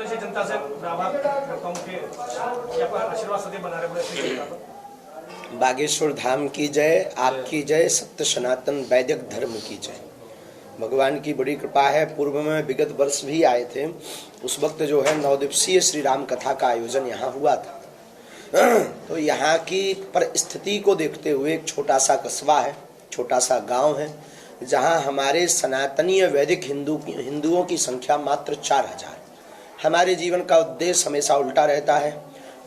प्रदेश की जनता से आभार करता हूँ कि आपका आशीर्वाद सदैव बना रहे। बागेश्वर धाम की जय, आपकी जय, सत्य सनातन वैदिक धर्म की जय। भगवान की बड़ी कृपा है। पूर्व में विगत वर्ष भी आए थे, उस वक्त जो है 9 दिवसीय श्री राम कथा का आयोजन यहाँ हुआ था। तो यहाँ की परिस्थिति को देखते हुए एक छोटा सा कस्बा है, छोटा सा गांव है, जहाँ हमारे सनातनीय वैदिक हिंदुओं की संख्या मात्र 4000। हमारे जीवन का उद्देश्य हमेशा उल्टा रहता है।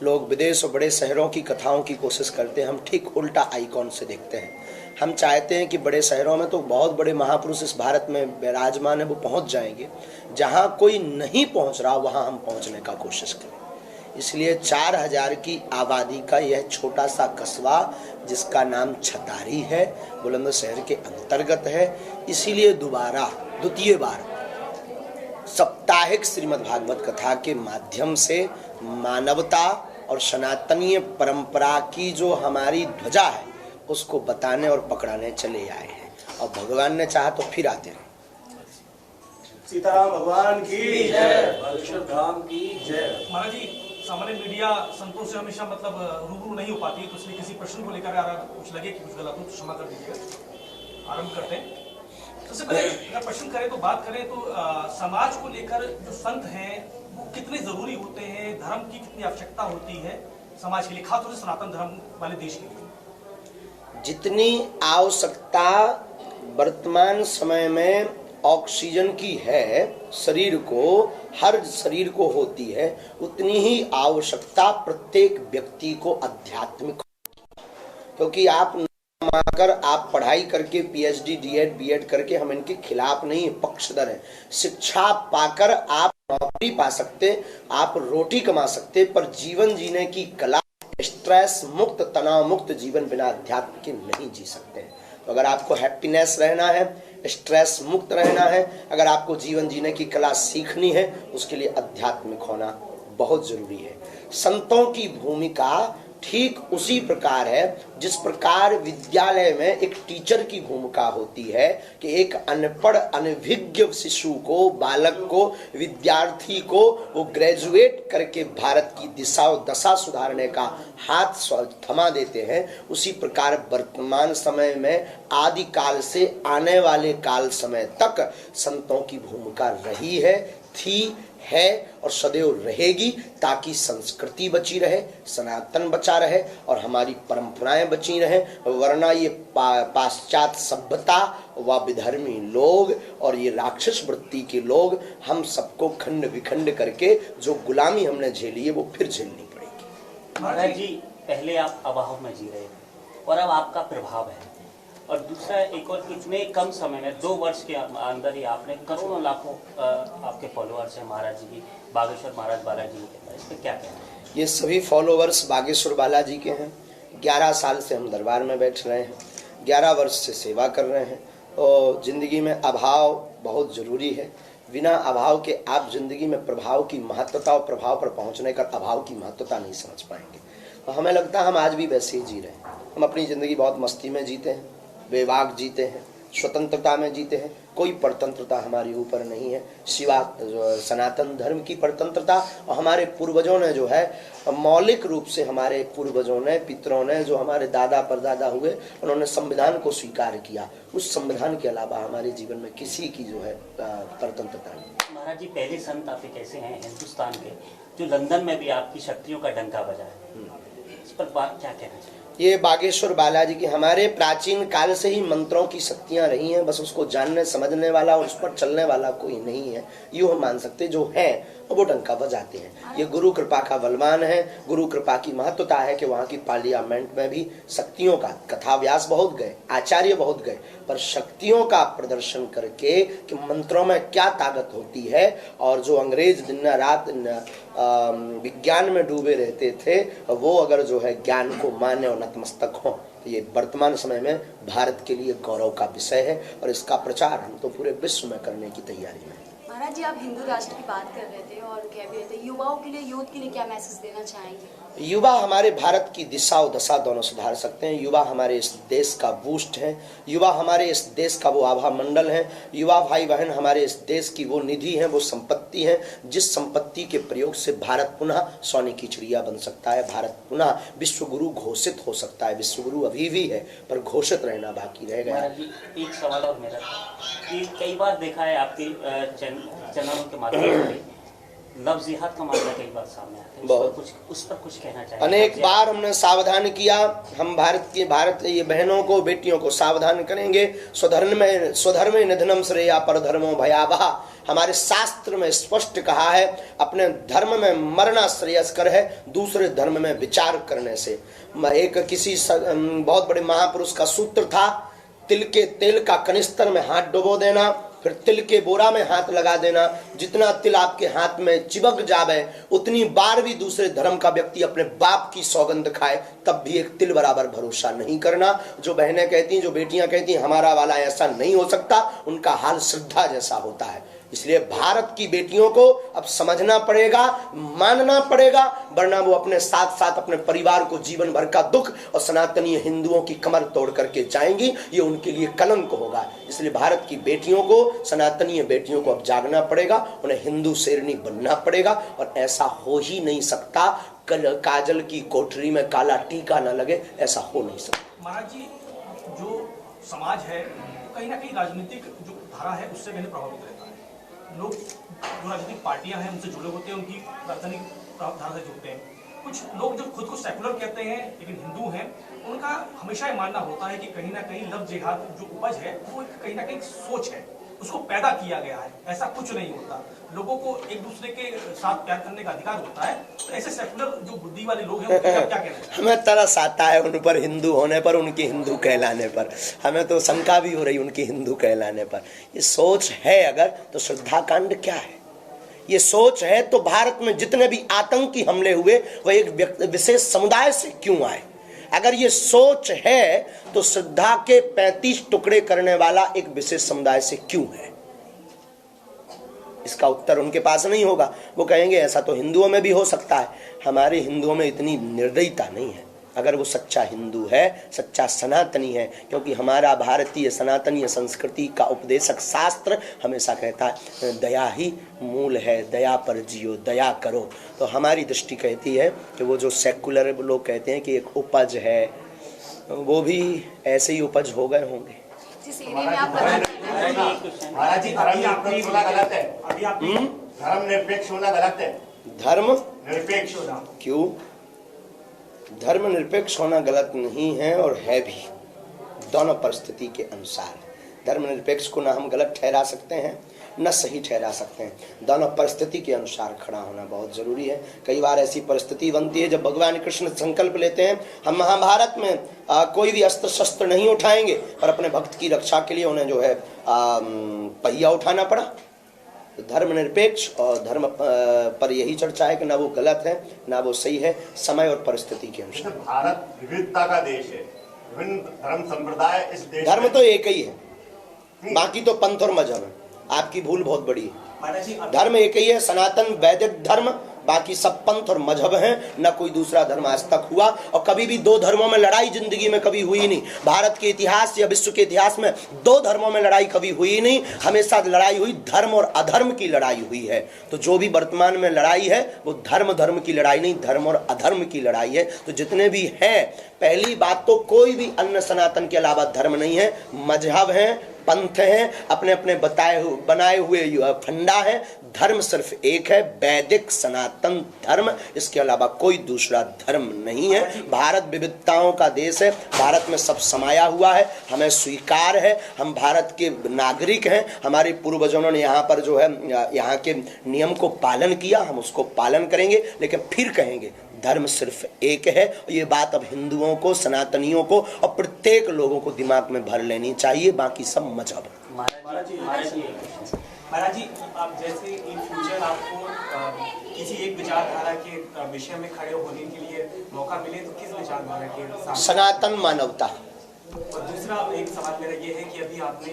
लोग विदेश और बड़े शहरों की कथाओं की कोशिश करते हैं, हम ठीक उल्टा आइकॉन से देखते हैं। हम चाहते हैं कि बड़े शहरों में तो बहुत बड़े महापुरुष इस भारत में विराजमान है, वो पहुंच जाएंगे। जहां कोई नहीं पहुंच रहा वहां हम पहुंचने का कोशिश करें। इसलिए 4000 की आबादी का यह छोटा सा कस्बा, जिसका नाम छतारी है, बुलंदशहर के अंतर्गत है। इसीलिए द्वितीय बार साप्ताहिक श्रीमद् भागवत कथा के माध्यम से मानवता और सनातनीय परंपरा की जो हमारी ध्वजा है उसको बताने और पकड़ाने चले आए हैं, और भगवान ने चाहा तो फिर आते रहे। सीताराम भगवान की जय, बागेश्वर धाम की जय। महाराज जी, सामान्य मीडिया संतों से हमेशा मतलब रूबरू नहीं हो पाती है, तो इसलिए किसी प्रश्न को लेकर कुछ लगे कि कुछ गलत हो तो क्षमा कर दीजिएगा। आरंभ करते हैं। सबसे पहले अगर प्रश्न करें तो बात करें तो समाज को लेकर जो संत हैं वो कितने जरूरी होते हैं, धर्म की कितनी आवश्यकता होती है समाज के लिए, खासतौर से सनातन धर्म वाले देश के लिए? जितनी आवश्यकता वर्तमान समय में ऑक्सीजन की है शरीर को, हर शरीर को होती है, उतनी ही आवश्यकता प्रत्येक व्यक्ति को आध्यात्मिक। क्योंकि आप पढ़ाई करके पीएचडी डीएड बीएड करके हम इनके खिलाफ नहीं, पक्षधर हैं। शिक्षा पाकर आप नौकरी पा सकते, आप रोटी कमा सकते, पर जीवन जीने की कला, स्ट्रेस मुक्त तनाव मुक्त जीवन बिना अध्यात्म के नहीं जी सकते। तो अगर आपको हैप्पीनेस रहना है, स्ट्रेस मुक्त रहना है, अगर आपको जीवन जीने की कला सीखनी है, उसके लिए आध्यात्मिक होना बहुत जरूरी है। संतों की भूमिका ठीक उसी प्रकार है जिस प्रकार विद्यालय में एक टीचर की भूमिका होती है कि एक अनपढ़ अनभिज्ञ शिशु को, बालक को, विद्यार्थी को वो ग्रेजुएट करके भारत की दिशा और दशा सुधारने का हाथ थमा देते हैं। उसी प्रकार वर्तमान समय में आदि काल से आने वाले काल समय तक संतों की भूमिका रही है, थी, है और सदैव रहेगी, ताकि संस्कृति बची रहे, सनातन बचा रहे और हमारी परंपराएं बची रहे। वरना ये पाश्चात्य सभ्यता व विधर्मी लोग और ये राक्षस वृत्ति के लोग हम सबको खंड विखंड करके जो गुलामी हमने झेली है वो फिर झेलनी पड़ेगी। महाराज जी, पहले आप अभाव में जी रहे थे और अब आपका प्रभाव है, और दूसरा एक और इतने कम समय में 2 वर्ष के अंदर ही आपने करोड़ों लाखों आपके फॉलोअर्स हैं महाराज जी की, बागेश्वर महाराज बालाजी के, इस पर क्या कहना है? ये सभी फॉलोअर्स बागेश्वर बालाजी के हैं। 11 साल से हम दरबार में बैठ रहे हैं, 11 वर्ष से सेवा कर रहे हैं। और जिंदगी में अभाव बहुत जरूरी है। बिना अभाव के आप जिंदगी में प्रभाव की महत्वता और प्रभाव पर पहुंचने का अभाव की महत्वता नहीं समझ पाएंगे। तो हमें लगता है हम आज भी वैसे ही जी रहे हैं। हम अपनी जिंदगी बहुत मस्ती में जीते हैं, बेवाक जीते हैं, स्वतंत्रता में जीते हैं। कोई परतंत्रता हमारे ऊपर नहीं है सिवा सनातन धर्म की परतंत्रता। और हमारे पूर्वजों ने जो है मौलिक रूप से, हमारे पूर्वजों ने, पितरों ने, जो हमारे दादा परदादा हुए, उन्होंने संविधान को स्वीकार किया। उस संविधान के अलावा हमारे जीवन में किसी की जो है परतंत्रता नहीं। महाराज जी, पहले संत आप एक ऐसे हैं हिंदुस्तान के जो लंदन में भी आपकी शक्तियों का डंका बजा है, इस पर बात क्या कहना चाहिए? ये बागेश्वर बालाजी की हमारे प्राचीन काल से ही मंत्रों की शक्तियां रही हैं, बस उसको जानने समझने वाला और उस पर चलने वाला कोई नहीं है। यूँ हम मान सकते जो है वो डंका बजाते हैं। ये गुरु कृपा का बलवान है। गुरु कृपा की महत्वता है कि वहाँ की पार्लियामेंट में भी शक्तियों का कथा व्यास बहुत गए, आचार्य बहुत गए, पर शक्तियों का प्रदर्शन करके कि मंत्रों में क्या ताकत होती है। और जो अंग्रेज दिन रात विज्ञान में डूबे रहते थे, वो अगर जो है ज्ञान को माने और नतमस्तक हो, तो ये वर्तमान समय में भारत के लिए गौरव का विषय है। और इसका प्रचार हम तो पूरे विश्व में करने की तैयारी में। महाराज जी, आप हिंदू राष्ट्र की बात कर रहे थे और कह भी रहे थे, युवाओं के लिए, यूथ के लिए क्या मैसेज देना चाहेंगे? युवा हमारे भारत की दिशा और दशा दोनों सुधार सकते हैं। युवा हमारे इस देश का बूस्ट है। युवा हमारे इस देश का वो आभा मंडल है। युवा भाई बहन हमारे इस देश की वो निधि है, वो संपत्ति है, जिस संपत्ति के प्रयोग से भारत पुनः सोने की चिड़िया बन सकता है। भारत पुनः विश्व गुरु घोषित हो सकता है। विश्व गुरु अभी भी है, पर घोषित रहना बाकी रह गया। महाराज जी, एक सवाल और मेरा कि कई बार देखा है आपके चैनलों के माध्यम से लव जिहाद का मामला कई बार सामने आता है। बहुत उस पर कुछ कहना चाहिए? अनेक बार हमने सावधान किया। हम भारत ये बहनों को, बेटियों को सावधान करेंगे। स्वधर्म निधनम श्रेया परधर्मो भयावह। हमारे शास्त्र में स्पष्ट कहा है, अपने धर्म में मरना श्रेयस्कर है दूसरे धर्म में विचार करने से। एक किसी बहुत बड़े महापुरुष का सूत्र था, तिल के तेल का कनिस्तर में हाथ डुबो देना, फिर तिल के बोरा में हाथ लगा देना। जितना तिल आपके हाथ में चिपक जावे उतनी बार भी दूसरे धर्म का व्यक्ति अपने बाप की सौगंध खाए तब भी एक तिल बराबर भरोसा नहीं करना। जो बहनें कहती, जो बेटियां कहती हमारा वाला ऐसा नहीं हो सकता, उनका हाल श्रद्धा जैसा होता है। इसलिए भारत की बेटियों को अब समझना पड़ेगा, मानना पड़ेगा, वरना वो अपने साथ साथ अपने परिवार को जीवन भर का दुख और सनातनी हिंदुओं की कमर तोड़ करके जाएंगी। ये उनके लिए कलंक होगा। इसलिए भारत की बेटियों को, सनातनी बेटियों को अब जागना पड़ेगा, उन्हें हिंदू शेरनी बनना पड़ेगा। और ऐसा हो ही नहीं सकता, काजल की कोठरी में काला टीका न लगे, ऐसा हो नहीं सकता। महाराज जी, जो समाज है कहीं ना कहीं राजनीतिक जो धारा है उससे कहीं प्रभावित रहता है। लोग जो राजनीतिक पार्टियां हैं उनसे जुड़े होते हैं, उनकी राजनीतिक धारा से जुड़ते हैं। कुछ लोग जो खुद को सेकुलर कहते हैं लेकिन हिंदू हैं, उनका हमेशा ये मानना होता है कि कहीं ना कहीं लव जिहाद जो उपज है वो कहीं ना कहीं सोच है, उसको पैदा किया गया है। ऐसा कुछ नहीं होता। लोगों को एक दूसरे के साथ प्यार करने का अधिकार होता है। तो ऐसे सेकुलर जो बुद्धि वाले लोग हैं उनका क्या कहना है? हमें तरस आता है उन पर हिंदू होने पर, उनकी हिंदू कहलाने पर। हमें तो शंका भी हो रही उनकी हिंदू कहलाने पर। ये सोच है अगर, तो श्रद्धा कांड क्या है? ये सोच है तो भारत में जितने भी आतंकी हमले हुए वह एक विशेष समुदाय से क्यों आए? अगर ये सोच है तो श्रद्धा के 35 टुकड़े करने वाला एक विशेष समुदाय से क्यों है? इसका उत्तर उनके पास नहीं होगा। वो कहेंगे ऐसा तो हिंदुओं में भी हो सकता है। हमारे हिंदुओं में इतनी निर्दयता नहीं है। अगर वो सच्चा हिंदू है, सच्चा सनातनी है, क्योंकि हमारा भारतीय सनातनीय संस्कृति का उपदेशक शास्त्र हमेशा कहता है दया ही मूल है, दया पर जियो, दया करो। तो हमारी दृष्टि कहती है कि वो जो सेकुलर लोग कहते हैं कि एक उपज है, वो भी ऐसे ही उपज हो गए होंगे। जिस एरिया में आप महाराज जी, धर्मनिरपेक्ष होना गलत है। धर्मनिरपेक्ष होना गलत है। धर्म निरपेक्ष होना क्यों? धर्मनिरपेक्ष होना गलत नहीं है और है भी, दोनों परिस्थिति के अनुसार। धर्मनिरपेक्ष को ना हम गलत ठहरा सकते हैं न सही ठहरा सकते हैं। दोनों परिस्थिति के अनुसार खड़ा होना बहुत जरूरी है। कई बार ऐसी परिस्थिति बनती है जब भगवान कृष्ण संकल्प लेते हैं हम महाभारत में कोई भी अस्त्र शस्त्र नहीं उठाएंगे, पर अपने भक्त की रक्षा के लिए उन्हें जो है पहिया उठाना पड़ा। धर्मनिरपेक्ष और धर्म पर यही चर्चा है कि ना वो गलत है ना वो सही है, समय और परिस्थिति के अनुसार। भारत विविधता का देश है, विभिन्न धर्म संप्रदाय इस देश। धर्म तो एक ही है, बाकी तो पंथ और मजहब है। आपकी भूल बहुत बड़ी है। धर्म एक ही है, सनातन वैदिक धर्म, बाकी सब पंथ और मजहब हैं। न कोई दूसरा धर्म आज तक हुआ और कभी भी दो धर्मों में लड़ाई जिंदगी में कभी हुई नहीं। भारत के इतिहास या विश्व के इतिहास में दो धर्मों में लड़ाई कभी हुई नहीं। हमेशा लड़ाई हुई धर्म और अधर्म की लड़ाई हुई है। तो जो भी वर्तमान में लड़ाई है वो धर्म की लड़ाई नहीं, धर्म और अधर्म की लड़ाई है। तो जितने भी हैं, पहली बात तो कोई भी अन्य सनातन के अलावा धर्म नहीं है, मजहब है, पंथ हैं, अपने अपने बनाए हुए फंडा है। धर्म सिर्फ एक है, वैदिक सनातन धर्म, इसके अलावा कोई दूसरा धर्म नहीं है। भारत विविधताओं का देश है, भारत में सब समाया हुआ है, हमें स्वीकार है, हम भारत के नागरिक हैं। हमारे पूर्वजों ने यहाँ पर जो है यहाँ के नियम को पालन किया, हम उसको पालन करेंगे। लेकिन फिर कहेंगे धर्म सिर्फ एक है। ये बात अब हिंदुओं को, सनातनियों को और प्रत्येक लोगों को दिमाग में भर लेनी चाहिए, बाकी सब मजहब। महाराज जी, आप जैसे इन फ्यूचर आपको किसी एक विचारधारा के विषय में खड़े होने के लिए मौका मिले तो किस विचारधारा के साथ? सनातन मानवता, और दूसरा एक सवाल मेरा ये है कि अभी आपने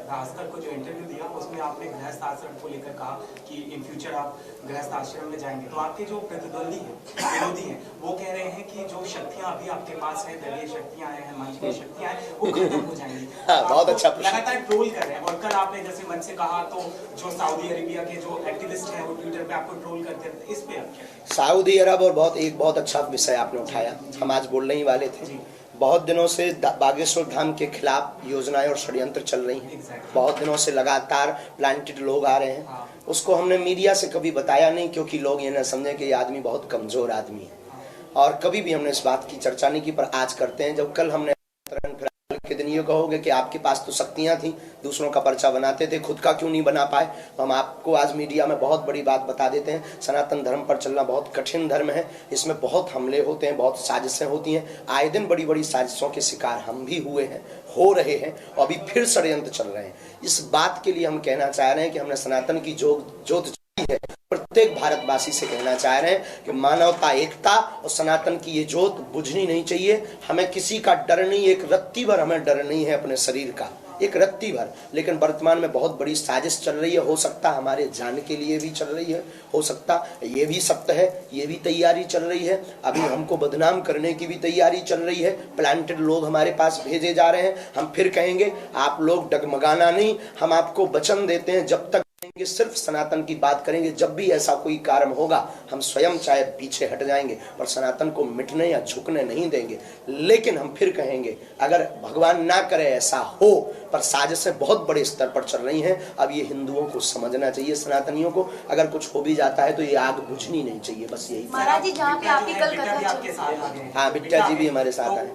भास्कर को जो इंटरव्यू दिया उसमें आपने गृहस्थ आश्रम को लेकर कहा कि इन फ्यूचर आप गृहस्थ आश्रम में जाएंगे, तो आपके जो प्रतिद्वंदी हैं, विरोधी हैं, वो कह रहे हैं कि जो शक्तियां अभी आपके पास हैं, दलीय शक्तियां हैं, हनुमान जी की शक्तियां हैं, वो खत्म हो जाएंगी। बहुत अच्छा प्रश्न। लगातार ट्रोल कर रहे हैं और कल आपने जैसे मन से कहा तो जो सऊदी अरेबिया के जो एक्टिविस्ट हैं वो ट्विटर पे आपको ट्रोल करते हैं, इस पे आप क्या? सऊदी अरब और एक बहुत अच्छा विषय आपने उठाया, हम आज बोलने ही वाले थे। बहुत दिनों से बागेश्वर धाम के खिलाफ योजनाएं और षड्यंत्र चल रही हैं। बहुत दिनों से लगातार प्लांटेड लोग आ रहे हैं। उसको हमने मीडिया से कभी बताया नहीं, क्योंकि लोग ये न समझे कि ये आदमी बहुत कमजोर आदमी है, और कभी भी हमने इस बात की चर्चा नहीं की, पर आज करते हैं। जब कल हमने के दिन ये कहोगे कि आपके पास तो शक्तियां थी, दूसरों का पर्चा बनाते थे, खुद का क्यों नहीं बना पाए, तो हम आपको आज मीडिया में बहुत बड़ी बात बता देते हैं। सनातन धर्म पर चलना बहुत कठिन धर्म है, इसमें बहुत हमले होते हैं, बहुत साजिशें होती हैं। आए दिन बड़ी बड़ी साजिशों के शिकार हम भी हुए हैं, हो रहे हैं, और अभी फिर षड्यंत्र चल रहे हैं। इस बात के लिए हम कहना चाह रहे हैं कि हमने सनातन की जोत है, प्रत्येक भारतवासी से कहना चाह रहे हैं कि मानवता, एकता और सनातन की ये जोत बुझनी नहीं चाहिए। हमें किसी का डर नहीं, एक रत्ती भर हमें डर नहीं है अपने शरीर का, एक रत्ती भर। लेकिन वर्तमान में बहुत बड़ी साजिश चल रही है, हो सकता हमारे जान के लिए भी चल रही है, हो सकता ये भी सत्य है, ये भी तैयारी चल रही है। अभी हमको बदनाम करने की भी तैयारी चल रही है, प्लांटेड लोग हमारे पास भेजे जा रहे हैं। हम फिर कहेंगे आप लोग डगमगाना नहीं, हम आपको वचन देते हैं जब तक सिर्फ सनातन की बात करेंगे। जब भी ऐसा कोई कारण होगा हम स्वयं चाहे पीछे हट जाएंगे, और सनातन को मिटने या झुकने नहीं देंगे। लेकिन हम फिर कहेंगे अगर भगवान ना करे ऐसा हो, पर साजिशें बहुत बड़े स्तर पर चल रही हैं। अब ये हिंदुओं को समझना चाहिए, सनातनियों को, अगर कुछ हो भी जाता है तो ये आग बुझनी नहीं चाहिए, बस यही। महाराज जी जहाँ पे आपकी कल कथा, हाँ, बिट्टा जी भी हमारे साथ आए,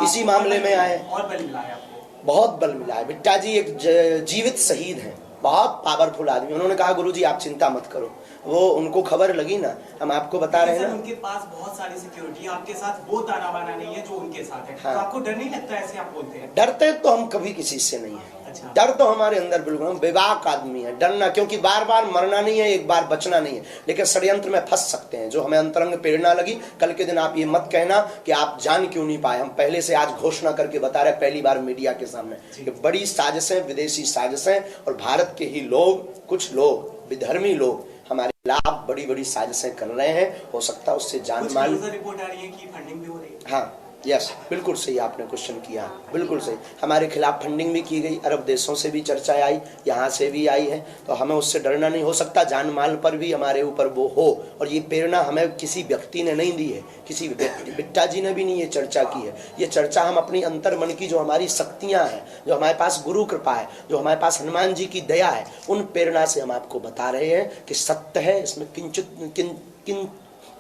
इसी मामले में आए, और बल मिला है आपको? बहुत बल मिला है। बिट्टा जी एक जीवित शहीद हैं, बहुत पावरफुल आदमी। उन्होंने कहा गुरुजी आप चिंता मत करो, वो उनको खबर लगी ना, हम आपको बता रहे हैं ना, उनके पास बहुत सारी सिक्योरिटी, आपके साथ वो ताना बाना नहीं है जो उनके साथ है। हाँ। तो आपको डर नहीं लगता ऐसे आप बोलते हैं? डरते तो हम कभी किसी से नहीं है। अच्छा। डर तो हमारे अंदर बिल्कुल, हम बेबाक आदमी है। डरना, क्योंकि बार बार मरना नहीं है, एक बार बचना नहीं है, लेकिन षड्यंत्र में फंस सकते हैं। जो हमें अंतरंग प्रेरणा लगी, कल के दिन आप ये मत कहना कि आप जान क्यों नहीं पाए। हम पहले से आज घोषणा करके बता रहे, पहली बार मीडिया के सामने, कि बड़ी साजिशें, विदेशी साजिशें, और भारत के ही लोग, कुछ लोग, विधर्मी लोग हमारे खिलाफ बड़ी बड़ी साजिशें कर रहे हैं। हो सकता है उससे जान माल। रिपोर्ट आ रही है कि फंडिंग भी हो रही है। हाँ, यस, बिल्कुल सही आपने क्वेश्चन किया, बिल्कुल सही। हमारे खिलाफ फंडिंग भी की गई, अरब देशों से भी चर्चा आई, यहाँ से भी आई है, तो हमें उससे डरना नहीं। हो सकता जान माल पर भी हमारे ऊपर वो हो, और ये प्रेरणा हमें किसी व्यक्ति ने नहीं दी है, किसी बिट्टा जी ने भी नहीं ये चर्चा की है। ये चर्चा हम अपनी अंतर मन की, जो हमारी शक्तियाँ हैं, जो हमारे पास गुरु कृपा है, जो हमारे पास हनुमान जी की दया है, उन प्रेरणा से हम आपको बता रहे हैं कि सत्य है, इसमें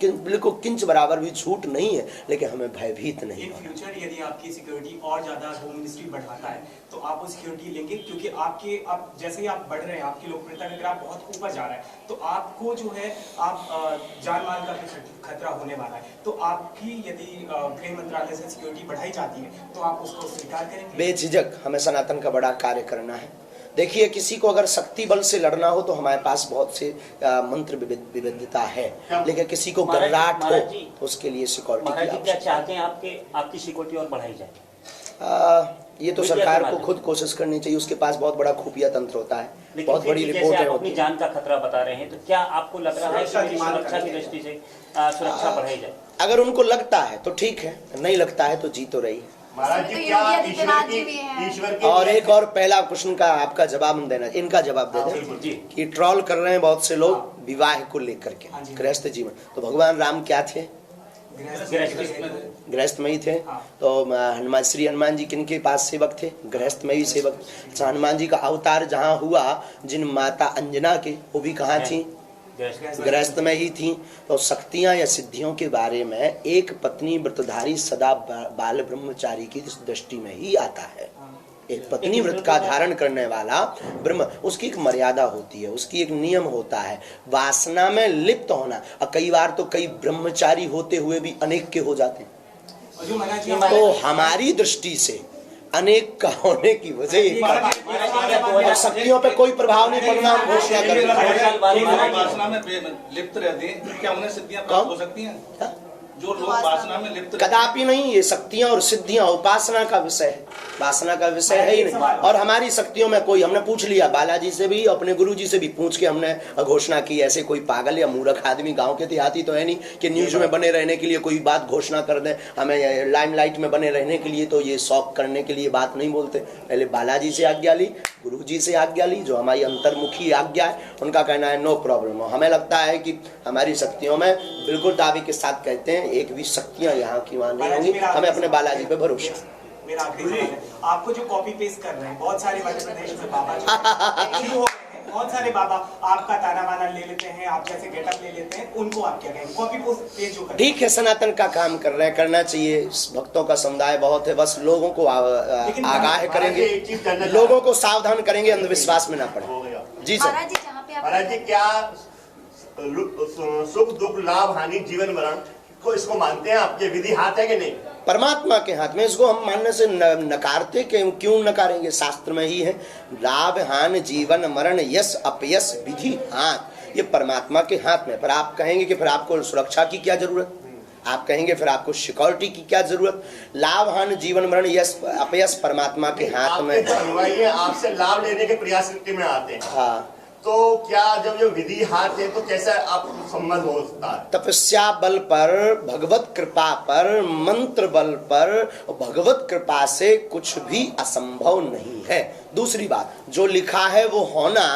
बिल्कुल किंच बराबर भी झूठ नहीं है, लेकिन हमें भयभीत नहीं होना। फ्यूचर यदि आपकी सिक्योरिटी और ज्यादा होम मिनिस्ट्री बढ़ाता है तो आप वो सिक्योरिटी लेंगे? क्योंकि आप जैसे ही आप बढ़ रहे हैं, आपकी लोकप्रियता का ग्राफ बहुत ऊपर जा रहा है, तो आपको जो है आप जान माल का भी खतरा होने वाला है। तो आपकी यदि गृह मंत्रालय से सिक्योरिटी बढ़ाई जाती है तो आप उसको स्वीकार करेंगे? बेझिझक हमें सनातन का बड़ा कार्य करना है। देखिए, किसी को अगर शक्ति बल से लड़ना हो तो हमारे पास बहुत से मंत्र विविधता है, लेकिन किसी को गर्राट हो तो उसके लिए सिक्योरिटी की आवश्यकता। क्या चाहते हैं आपकी सिक्योरिटी और बढ़ाई जाए? ये तो सरकार को खुद कोशिश करनी चाहिए, उसके पास बहुत बड़ा खुफिया तंत्र होता है, बहुत बड़ी रिपोर्टें होती हैं। जान का खतरा बता रहे हैं, तो क्या आपको लग रहा है कि सुरक्षा की दृष्टि से सुरक्षा बढ़ाई जाए? अगर उनको लगता है तो ठीक है, नहीं लगता है तो जी तो रही। महाराज जी, क्या ईश्वर की और एक और पहला क्वेश्चन का आपका जवाब देना, इनका जवाब दे दें कि ट्रोल कर रहे हैं बहुत से लोग विवाह को लेकर के, गृहस्थ जीवन। तो भगवान राम क्या थे? गृहस्थ में ही थे। तो श्री हनुमान जी किनके पास सेवक थे? गृहस्थ में ही सेवक। हनुमान जी का अवतार जहाँ हुआ, जिन माता अंजना के, वो भी कहाँ थी? गृहस्थ में ही थी। तो शक्तियां या सिद्धियों के बारे में एक पत्नी व्रतधारी सदा बाल ब्रह्मचारी की दृष्टि में ही आता है। एक पत्नी व्रत का धारण करने वाला ब्रह्म, उसकी एक मर्यादा होती है, उसकी एक नियम होता है, वासना में लिप्त होना। और कई बार तो कई ब्रह्मचारी होते हुए भी अनेक के हो जाते हैं। तो हमारी दृष्टि से अनेक का होने की वजह शक्तियों पे कोई प्रभाव नहीं पड़ना। हम घोषणा करें वासना में लिप्त रहते हैं, क्या उन्हें सिद्धियां प्राप्त हो सकती हैं? जो लोग वासना में लिप्त कदापि नहीं। ये शक्तियां और सिद्धियां उपासना का विषय है, वासना का विषय है ही नहीं। और हमारी शक्तियों में कोई, हमने पूछ लिया बालाजी से भी, अपने गुरु जी से भी पूछ के हमने घोषणा की। ऐसे कोई पागल या मूर्ख आदमी गांव के देहाती तो है नहीं कि न्यूज में बने रहने के लिए कोई बात घोषणा कर दे। हमें लाइमलाइट में बने रहने के लिए तो ये शौक करने के लिए बात नहीं बोलते। पहले बालाजी से आज्ञा ली, गुरु जी से आज्ञा ली, जो हमारी अंतर्मुखी आज्ञा है। उनका कहना है नो प्रॉब्लम। हमें लगता है कि हमारी शक्तियों में बिल्कुल दावे के साथ कहते हैं एक भी शक्तियां यहाँ की वहां नहीं होंगी। हमें अपने बालाजी पे भरोसा। मेरा आखिरी सवाल है, आपको जो कॉपी पेस्ट कर रहे हैं बहुत सारे मध्य प्रदेश में बाबा शुरू हो गए हैं, बहुत सारे बाबा आपका ताना बाना ले लेते हैं, आप जैसे गेटअप ले लेते हैं, उनको आप क्या कहेंगे? कॉपी पेस्ट जो ठीक है, सनातन का काम कर रहे हैं, करना चाहिए। भक्तों का समुदाय बहुत है, बस लोगों को आगाह करेंगे, लोगों को सावधान करेंगे, अंधविश्वास में ना पड़े। जी सर। महाराज जी जहाँ पे आप महाराज जी, क्या सुख दुख लाभ हानि जीवन मरण को इसको मानते हैं? आपके विधि हाथ है कि नहीं? परमात्मा के हाथ में। इसको हम मानने से नकारते क्यों नकारेंगे? शास्त्र में ही है, लाभ हानि जीवन मरण यश अपयश विधि हाथ, ये परमात्मा के हाथ में। पर आप कहेंगे कि फिर आपको सुरक्षा की क्या जरूरत, आप कहेंगे फिर आपको सिक्योरिटी की क्या जरूरत? लाभ हानि जीवन मरण यश अपयश परमात्मा के हाथ में। आपसे लाभ लेने के प्रयास में आते हैं। हाँ, तो क्या जब जो विधि हाथ है तो कैसा आप संबंध हो सकता है? तपस्या बल पर, भगवत कृपा पर, मंत्र बल पर, भगवत कृपा से कुछ भी असंभव नहीं है। दूसरी बात, जो लिखा है वो होना,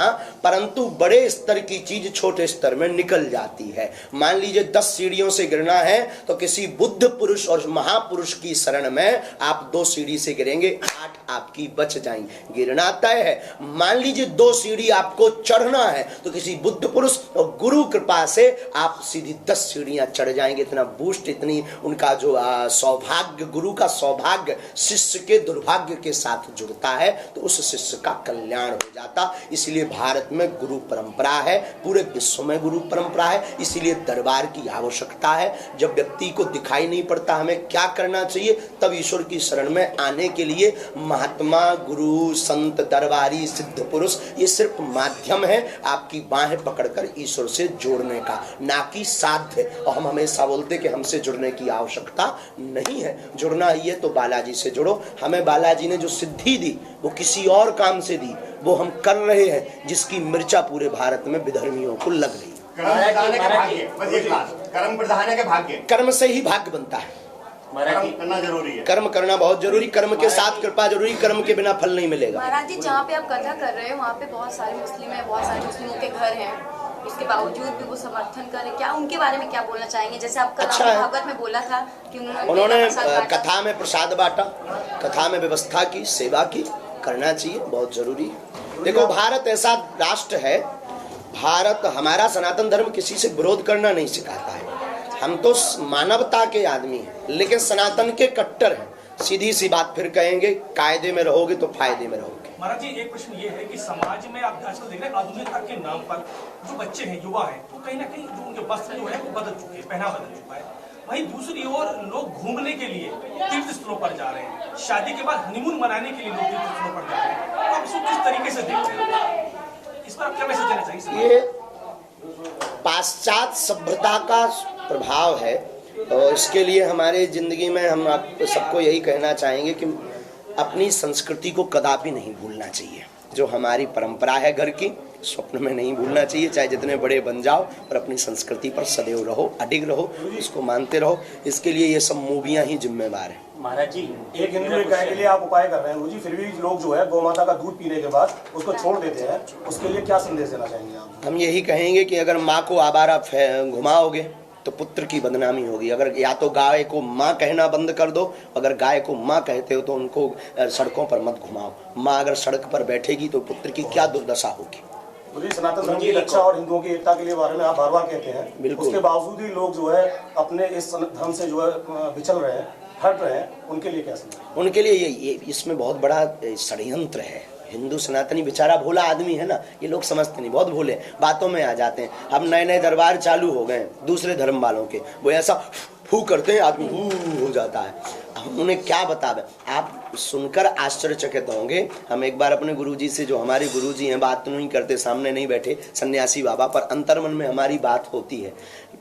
परंतु बड़े स्तर की चीज छोटे स्तर में निकल जाती है। मान लीजिए 10 सीढ़ियों से गिरना है तो किसी बुद्ध पुरुष और महापुरुष की शरण में आप 2 सीढ़ी से गिरेंगे, 8 आपकी बच जाएंगी, गिरना तय है। मान लीजिए 2 सीढ़ी आपको चढ़ना है तो किसी बुद्ध पुरुष और गुरु कृपा से आप सीधी 10 सीढ़ियां चढ़ जाएंगे। इतना बूस्ट, इतनी उनका जो सौभाग्य, गुरु का सौभाग्य शिष्य के दुर्भाग्य के साथ जुड़ता है तो उस शिष्य का कल्याण हो जाता। इसलिए भारत में गुरु परंपरा है, पूरे विश्व में गुरु परंपरा है, इसीलिए दरबार की आवश्यकता है। जब व्यक्ति को दिखाई नहीं पड़ता हमें क्या करना चाहिए, तब ईश्वर की शरण में आने के लिए महात्मा, गुरु, संत, दरबारी, सिद्ध पुरुष ये सिर्फ माध्यम है आपकी बाहें पकड़कर ईश्वर से जोड़ने का, ना कि साध्य। और हम हमेशा बोलते कि हमसे जुड़ने की आवश्यकता नहीं है। जुड़ना ही है तो बालाजी से जुड़ो। हमें बालाजी ने जो सिद्धि दी वो किसी और काम से दी, वो हम कर रहे हैं, जिसकी मिर्चा पूरे भारत में विधर्मियों को लग रही है। कर्म प्रधान है के भाग्य? कर्म से ही भाग्य बनता है। कर्म करना जरूरी है, कर्म करना बहुत जरूरी, कर्म के साथ कृपा जरूरी, कर्म के बिना फल नहीं मिलेगा। महाराज जी जहाँ पे आप कथा कर रहे हो वहाँ पे बहुत सारे मुस्लिम हैं, बहुत सारे मुस्लिमों के घर हैं, इसके बावजूद भी वो समर्थन करें, क्या उनके बारे में क्या बोलना चाहेंगे? जैसे आप अच्छा है। भागवत में बोला था कि उन्होंने कथा में प्रसाद बांटा, कथा में व्यवस्था की, सेवा की, करना चाहिए, बहुत जरूरी है। देखो, भारत ऐसा राष्ट्र है, भारत, हमारा सनातन धर्म किसी से विरोध करना नहीं सिखाता है। हम तो मानवता के आदमी हैं, लेकिन सनातन के कट्टर हैं। सीधी सी बात फिर कहेंगे, कायदे में रहोगे तो फायदे में रहोगे। महाराज जी, एक प्रश्न ये है कि समाज में आप आजकल देख रहे हैं आधुनिकता के नाम पर जो बच्चे हैं, युवा हैं, तो कहीं ना कहीं जो उनके वस्त्र जो है वो बदल चुके हैं, पहना बदल चुका है। वहीं दूसरी ओर लोग घूमने के लिए तीर्थ स्थलों पर जा रहे हैं, शादी के बाद हनीमून मनाने के लिए लोग तीर्थ स्थलों पर जा रहे हैं। तो आप इसको किस तरीके से देखते हैं? इस पर आप क्या मैसेज देना चाहिए? ये पाश्चात्य सभ्यता का प्रभाव है और इसके लिए हमारे जिंदगी में हम आप सबको यही कहना चाहेंगे कि अपनी संस्कृति को कदापि नहीं भूलना चाहिए। जो हमारी परंपरा है घर की, स्वप्न में नहीं भूलना चाहिए। चाहे जितने बड़े बन जाओ, और अपनी संस्कृति पर सदैव रहो, अडिग रहो, उसको मानते रहो। इसके लिए ये सब मूवियाँ ही जिम्मेवार है। महाराज जी, एक हिंदू गाय के लिए आप उपाय कर रहे हैं गुरुजी, फिर भी लोग जो है गौ माता का दूध पीने के बाद उसको छोड़ देते हैं, उसके लिए क्या संदेश देना चाहेंगे आप? हम यही कहेंगे कि अगर माँ को आवारा घुमाओगे तो पुत्र की बदनामी होगी। अगर या तो गाय को माँ कहना बंद कर दो, अगर गाय को माँ कहते हो तो उनको सड़कों पर मत घुमाओ। माँ अगर सड़क पर बैठेगी तो पुत्र की क्या दुर्दशा होगी। मुझे सनातन धर्म की रक्षा और हिंदुओं की एकता के लिए बारे में आप बार बार कहते हैं, बिल्कुल। उसके बावजूद ही लोग जो है अपने इस धर्म से जो है विचल रहे हैं, हट रहे हैं, उनके लिए क्या समझ? उनके लिए ये इसमें बहुत बड़ा षड्यंत्र है। हिंदू सनातनी बेचारा भोला आदमी है ना, ये लोग समझते नहीं, बहुत भोले, बातों में आ जाते हैं। अब नए नए दरबार चालू हो गए दूसरे धर्म वालों के, वो ऐसा फू करते हैं, आदमी फू हो जाता है। हम उन्हें क्या बतावे, आप सुनकर आश्चर्यचकित होंगे। हम एक बार अपने गुरुजी से, जो हमारे गुरुजी हैं, बात तो नहीं करते, सामने नहीं बैठे, सन्यासी बाबा, पर अंतर्मन में हमारी बात होती है।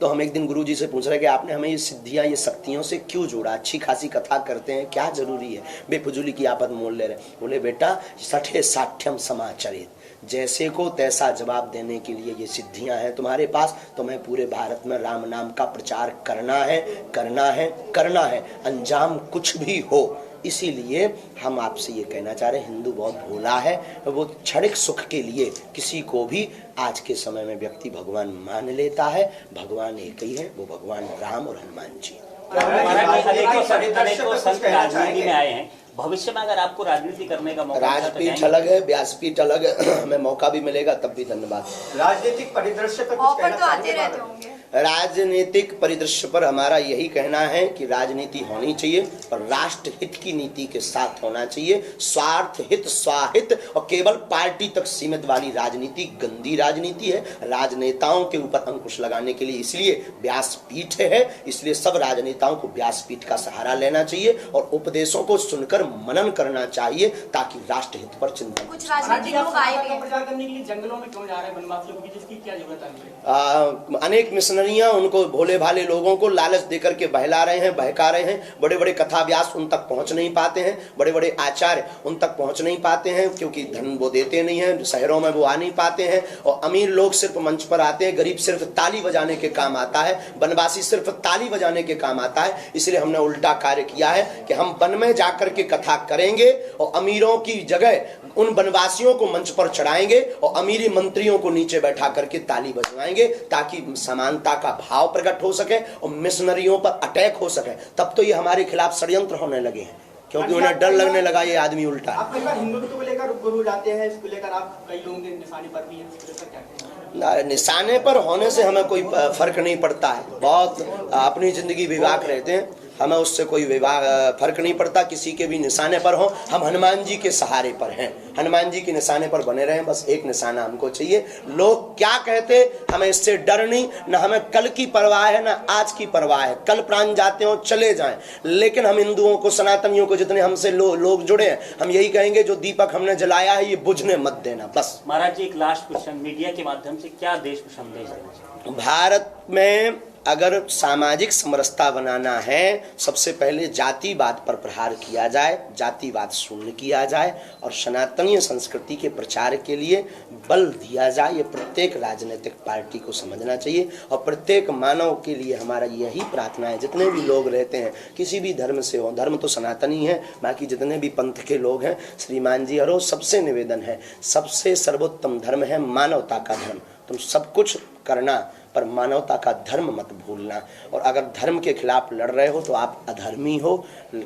तो हम एक दिन गुरुजी से पूछ रहे कि आपने हमें ये सिद्धियां, ये शक्तियों से क्यों जोड़ा, अच्छी खासी कथा करते हैं, क्या जरूरी है, बेफजूली की आपत मोल ले रहे। बोले बेटा, सठे साठ्यम समाचरित, जैसे को तैसा जवाब देने के लिए ये सिद्धियां हैं तुम्हारे पास। तुम्हें पूरे भारत में राम नाम का प्रचार करना है, करना है, करना है, अंजाम कुछ भी हो। इसीलिए हम आपसे ये कहना चाह रहे हैं, हिंदू बहुत भोला है, वो क्षणिक सुख के लिए किसी को भी आज के समय में व्यक्ति भगवान मान लेता है। भगवान एक ही है, वो भगवान राम और हनुमान जी। अनेकों संत राजनीति में आए हैं, भविष्य में अगर आपको राजनीति करने का मौका, राजपीठ अलग है, व्यासपीठ अलग है, हमें मौका भी मिलेगा तब भी धन्यवाद। राजनीतिक परिदृश्य पर कुछ ऑफर कहना तो आते चाहेंगे? रहते होंगे। राजनीतिक परिदृश्य पर हमारा यही कहना है कि राजनीति होनी चाहिए, पर राष्ट्र हित की नीति के साथ होना चाहिए। स्वार्थ हित, स्वाहित और केवल पार्टी तक सीमित वाली राजनीति गंदी राजनीति है। राजनेताओं के ऊपर अंकुश लगाने के लिए इसलिए व्यासपीठ है, इसलिए सब राजनेताओं को व्यासपीठ का सहारा लेना चाहिए और उपदेशों को सुनकर मनन करना चाहिए, ताकि राष्ट्र हित पर चिंतन। कुछ राजनीतिक लोग आए भी हैं। प्रचार करने के लिए जंगलों में क्यों जा रहे हैं वनवासियों की, जिसकी क्या जरूरत है? अनेक मिशनरियां उनको, भोले भाले लोगों को लालच देकर के बहला रहे हैं, बहका रहे हैं। बड़े बड़े कथा व्यास उन तक पहुंच नहीं पाते हैं, बड़े बड़े आचार्य उन तक पहुंच नहीं पाते हैं, क्योंकि धन वो देते नहीं हैं, शहरों में वो आ नहीं पाते हैं। और अमीर लोग सिर्फ मंच पर आते हैं, गरीब सिर्फ ताली बजाने के काम आता है, वनवासी सिर्फ ताली बजाने के काम आता है। इसलिए हमने उल्टा कार्य किया है कि हम वन में जाकर के कथा करेंगे और अमीरों की जगह उन वनवासियों को मंच पर चढ़ाएंगे और अमीरी मंत्रियों को नीचे बैठा करके ताली बजवाएंगे, ताकि समानता का भाव प्रकट हो सके और मिशनरियों पर अटैक हो सके। तब तो ये हमारे खिलाफ षड्यंत्र होने लगे हैं, क्योंकि उन्हें डर लगने लगा ये आदमी उल्टा। आप कई बार हिंदुत्व को लेकर गुरु जाते हैं, इसको लेकर आप कई लोगों के निशाने पर भी हैं, इसको लेकर क्या कहते हैं? निशाने पर होने से हमें कोई फर्क नहीं पड़ता है। बहुत अपनी जिंदगी विवाक रहते हैं, हमें उससे कोई फर्क नहीं पड़ता, किसी के भी निशाने पर हो। हम हनुमान जी के सहारे पर हैं, हनुमान जी के निशाने पर बने रहें, बस एक निशाना हमको चाहिए। लोग क्या कहते हमें इससे डर नहीं, न हमें कल की परवाह है न आज की परवाह है। कल प्राण जाते हो चले जाएं, लेकिन हम हिंदुओं को, सनातनियों को, जितने हमसे लोग जुड़े हैं, हम यही कहेंगे जो दीपक हमने जलाया है ये बुझने मत देना, बस। महाराज जी, एक लास्ट क्वेश्चन, मीडिया के माध्यम से क्या देश को संदेश देना चाहिए? भारत में अगर सामाजिक समरसता बनाना है, सबसे पहले जातिवाद पर प्रहार किया जाए, जातिवाद शून्य किया जाए और सनातनीय संस्कृति के प्रचार के लिए बल दिया जाए। ये प्रत्येक राजनीतिक पार्टी को समझना चाहिए और प्रत्येक मानव के लिए हमारा यही प्रार्थना है, जितने भी लोग रहते हैं, किसी भी धर्म से हो, धर्म तो सनातनी है, बाकी जितने भी पंथ के लोग हैं, श्रीमान जी हरो, सबसे निवेदन है, सबसे सर्वोत्तम धर्म है मानवता का धर्म। तुम सब कुछ करना पर मानवता का धर्म मत भूलना। और अगर धर्म के खिलाफ लड़ रहे हो तो आप अधर्मी हो।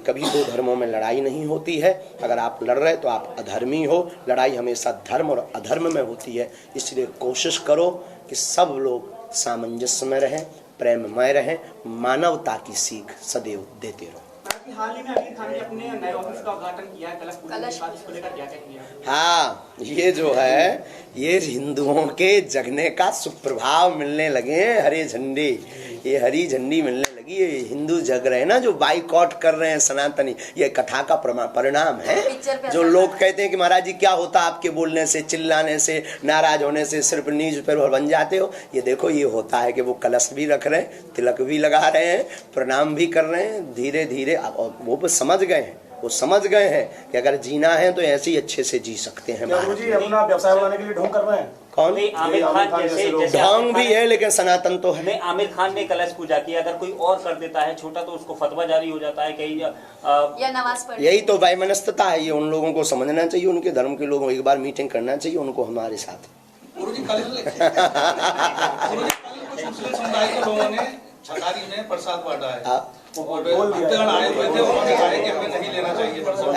कभी दो धर्मों में लड़ाई नहीं होती है, अगर आप लड़ रहे तो आप अधर्मी हो। लड़ाई हमेशा धर्म और अधर्म में होती है। इसलिए कोशिश करो कि सब लोग सामंजस्य में रहें, प्रेममय रहें, मानवता की सीख सदैव देते रहो। हाल ही में अमीर खान ने अपने नए ऑफिस का उद्घाटन किया है, कलश पूजन के बाद, इसको लेकर क्या कहेंगे? हाँ, ये जो है ये हिंदुओं के जगने का सुप्रभाव मिलने लगे हैं, हरे झंडे, ये हरी झंडी मिलने लगी है। हिंदू जग रहे हैं ना, जो बाइकआउट कर रहे हैं सनातनी, ये कथा का परिणाम है। जो लोग कहते हैं कि महाराज जी क्या होता आपके बोलने से, चिल्लाने से, नाराज होने से, सिर्फ न्यूज पेपर बन जाते हो, ये देखो ये होता है कि वो कलश भी रख रहे हैं, तिलक भी लगा रहे हैं, प्रणाम भी कर रहे हैं। धीरे धीरे वो समझ गए हैं, वो समझ गए हैं कि अगर जीना है तो ऐसे ही अच्छे से जी सकते हैं। जी अपना व्यवसाय बनाने के लिए ढोंग कर रहे हैं। कौन? आमिर खान जैसे ढोंग भी है लेकिन सनातन तो है। आमिर खान ने कलश पूजा की, अगर कोई और कर देता है छोटा तो उसको फतवा जारी हो जाता है कहीं या नमाज पढ़। यही तो वैमनस्यता है, ये उन लोगों को समझना चाहिए, उनके धर्म के लोगों को एक बार मीटिंग करना चाहिए उनको हमारे साथ। गुरुजी कल मुस्लिम समुदाय के लोगों ने छकारी में प्रसाद बांटा है, भक्तगण आए हुए थे, उन्होंने कहा कि हमें नहीं लेना चाहिए प्रसाद।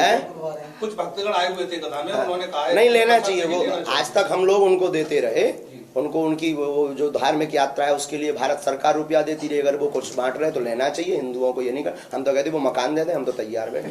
कुछ भक्तगण आए हुए थे कथा में, उन्होंने कहा नहीं लेना चाहिए। वो आज तक हम लोग उनको देते रहे, उनको उनकी वो जो धार्मिक यात्रा है उसके लिए भारत सरकार रुपया देती रही। अगर वो कुछ बांट रहे तो लेना चाहिए, हिंदुओं को ये नहीं कर। हम तो कहते वो मकान देते, हम तो तैयार बैठे।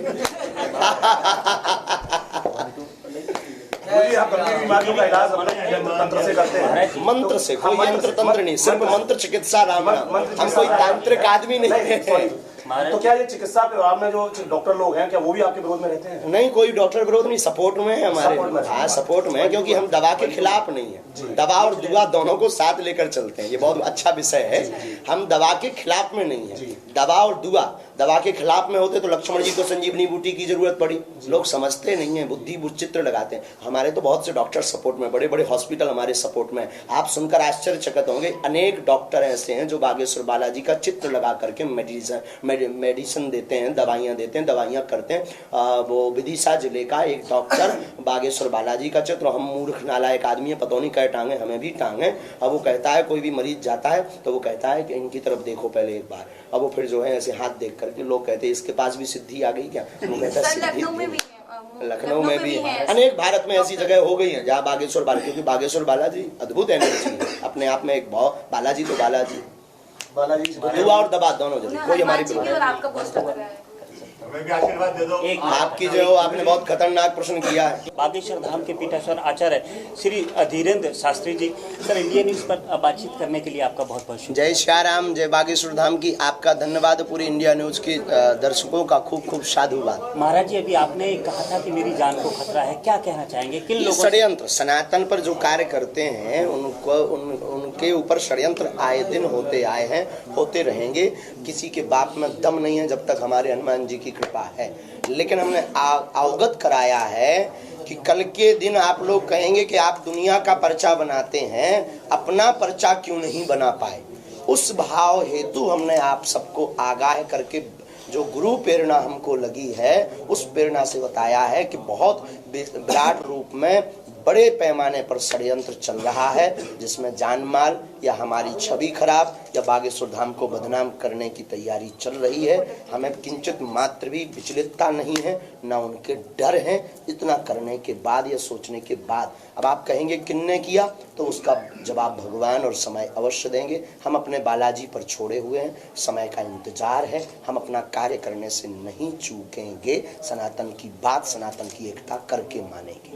मुझे आप गंभीर बीमारियों का इलाज तंत्र से करते हैं। मंत्र से, कोई यंत्र तंत्र नहीं, सिर्फ मंत्र चिकित्सा राम नाम। हम कोई तांत्रिक आदमी नहीं है। तो क्या ये चिकित्सा विभाग में जो डॉक्टर लोग हैं क्या वो भी आपके विरोध में रहते हैं? नहीं, कोई डॉक्टर विरोध नहीं, सपोर्ट में है हमारे। हाँ, सपोर्ट में है, क्योंकि हम दवा के खिलाफ नहीं है। दवा और दुआ दोनों को साथ लेकर चलते हैं, ये बहुत अच्छा विषय है। हम दवा के खिलाफ में नहीं है। दवा और दुआ, दवा के खिलाफ में होते तो लक्ष्मण जी को संजीवनी बूटी की जरूरत पड़ी। लोग समझते नहीं है, बुद्धि चित्र लगाते हैं। हमारे तो बहुत से डॉक्टर सपोर्ट में, बड़े बड़े हॉस्पिटल हमारे सपोर्ट में। आप सुनकर आश्चर्यचकित होंगे, अनेक डॉक्टर ऐसे हैं जो बागेश्वर बालाजी का चित्र लगा करके मेडिसिन देते हैं, दवाइयाँ देते हैं, दवाइयाँ करते हैं। वो विदिशा जिले का एक डॉक्टर बागेश्वर बालाजी का चित्र, हम मूर्ख नालायक आदमी है, पता नहीं क्या टांगे, हमें भी टांगे। अब वो कहता है, कोई भी मरीज जाता है तो वो कहता है कि इनकी तरफ देखो पहले एक बार। अब वो फिर जो है ऐसे हाथ देख करके लोग कहते हैं इसके पास भी सिद्धि आ गई क्या? वो कहता है लखनऊ में भी है, अनेक भारत में ऐसी जगह हो गई है जहाँ बागेश्वर बालाजी, क्योंकि बागेश्वर बालाजी अद्भुत एनर्जी है अपने आप में। एक भाव बालाजी तो बालाजी दुआ और दबा दोनों जगह। कोई हमारी हमें भी आशीर्वाद दे दो। आपकी जो आपने बहुत खतरनाक प्रश्न किया है। बागेश्वर धाम के पीठासीन आचार्य Shri Dhirendra Shastri ji, sir India news पर बातचीत करने के लिए आपका बहुत बहुत शुक्रिया। जय श्री राम, जय बागेश्वर धाम की आपका धन्यवाद। पूरी इंडिया न्यूज के दर्शकों का खूब खूब साधुवाद। महाराज जी, अभी आपने कहा था कि मेरी जान को खतरा है, क्या कहना चाहेंगे? किन लोगों षड्यंत्र सनातन पर जो कार्य करते हैं उनको उनके ऊपर षड्यंत्र आए दिन होते आए हैं, होते रहेंगे। किसी के बाप में दम नहीं है जब तक हमारे हनुमान जी की कृपा है। लेकिन हमने अवगत कराया है कि कल के दिन आप लोग कहेंगे कि आप दुनिया का पर्चा बनाते हैं, अपना पर्चा क्यों नहीं बना पाए। उस भाव हेतु हमने आप सबको आगाह करके जो गुरु प्रेरणा हमको लगी है उस प्रेरणा से बताया है कि बहुत विराट रूप में बड़े पैमाने पर षड्यंत्र चल रहा है, जिसमें जान माल या हमारी छवि खराब या बागेश्वर धाम को बदनाम करने की तैयारी चल रही है। हमें किंचित मात्र भी विचलितता नहीं है, न उनके डर हैं। इतना करने के बाद या सोचने के बाद अब आप कहेंगे किन्ने किया, तो उसका जवाब भगवान और समय अवश्य देंगे। हम अपने बालाजी पर छोड़े हुए हैं, समय का इंतजार है। हम अपना कार्य करने से नहीं चूकेंगे, सनातन की बात, सनातन की एकता करके मानेंगे।